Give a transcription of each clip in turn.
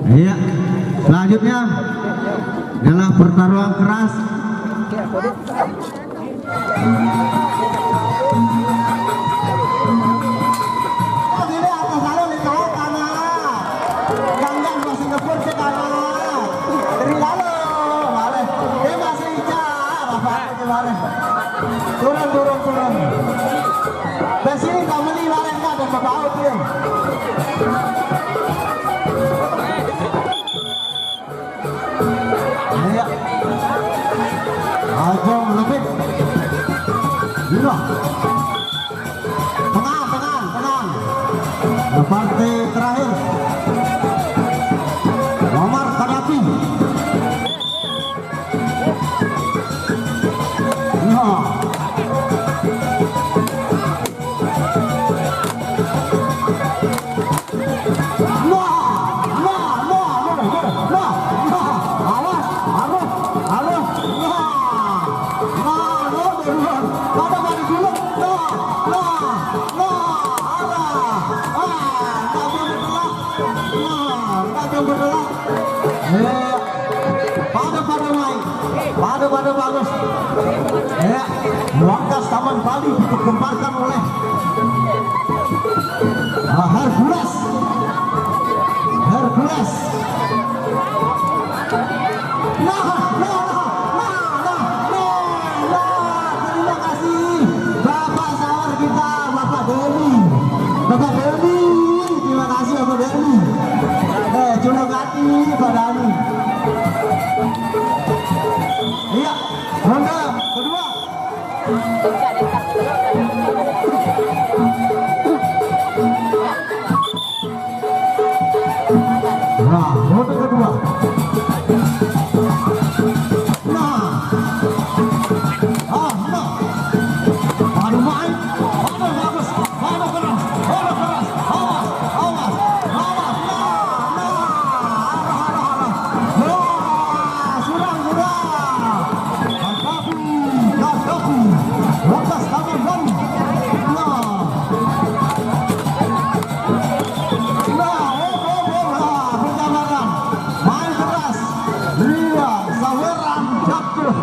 Iya, selanjutnya adalah pertarungan keras. Turun. Besini kamu nih laren nggak ada baut ya. Ayo, ayo lebih. Gila. Tenang. Partai terakhir. Nomor Kadapi. Pada bagus. Ya, Wangkas Taman Bali digemparkan oleh Hercules. Terima kasih Bapak sawar kita, Bapak Deli. Terima kasih Bapak Deli. Julung hati Pak Dani. Iya, ronde kedua. Nah, ronde kedua. Baru main, bagus, keras, awas. Wangkas Taman Bali. Perjalanan main keras. Iya, saweran jatuh.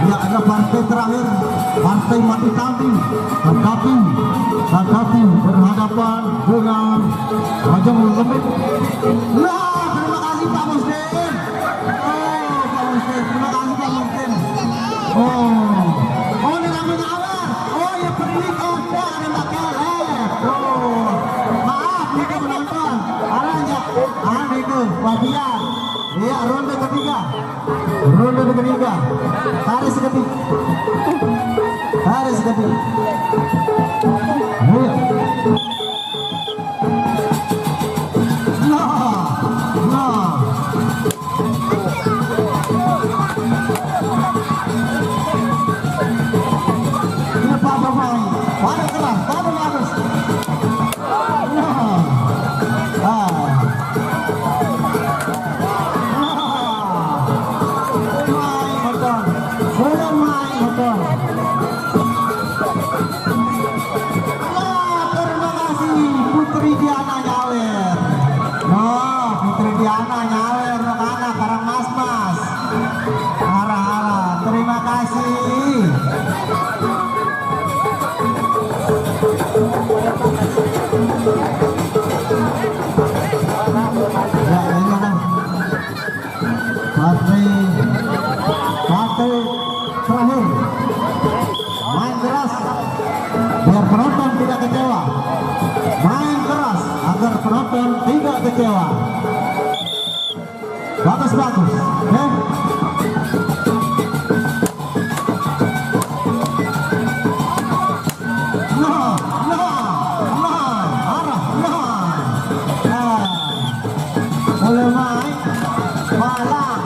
Ya, ada partai terakhir, partai mati tanding. Kadapi berhadapan dengan Raja Lebit. Nah, terima kasih Pak Muslim. Terima kasih Pak Muslim. Ini namanya awal. Ya pemilik ada Mbak Kelep. Maaf, kita menonton. Itu, Pak Biar. Iya, ronde ketiga. Tarik seketik. Pada keras, pada bagus. Putri Diana nyawer. Putri Diana nyawer anak karang mas. Arah. Terima kasih. Ya, ini kan partai terakhir. Main keras biar penonton tidak kecewa. Main keras agar penonton tidak kecewa. Bagus. Boleh main, malah,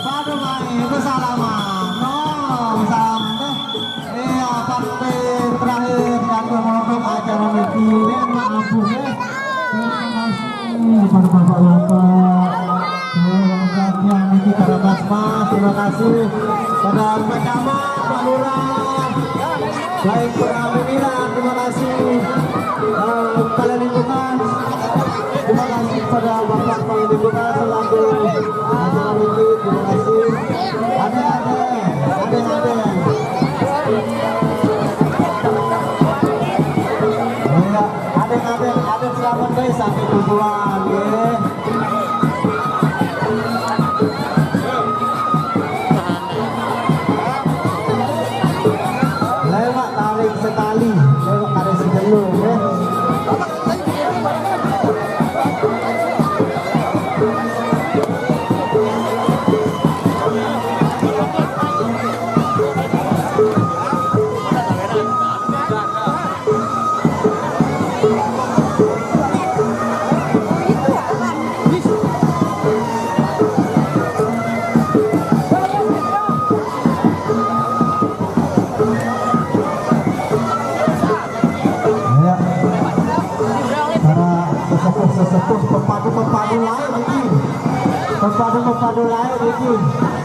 pada main bersalaman, salam deh. Iya, partai terakhir yang menutup acara ini, maaf ya. Terima kasih kepada Bapak-Bapak. terima kasih pada Pak Camat, Pak Lurah, baik Pemimpinan, terima kasih Kepala Lingkungan, terima kasih pada Bapak Kepala Lingkungan selaku acara ini, terima kasih. Ada. Ada selamat guys sampai tujuan ya. Lewat tarik sekali, lewat tarik sejelur ya. Sesepuh pepadu lain ini.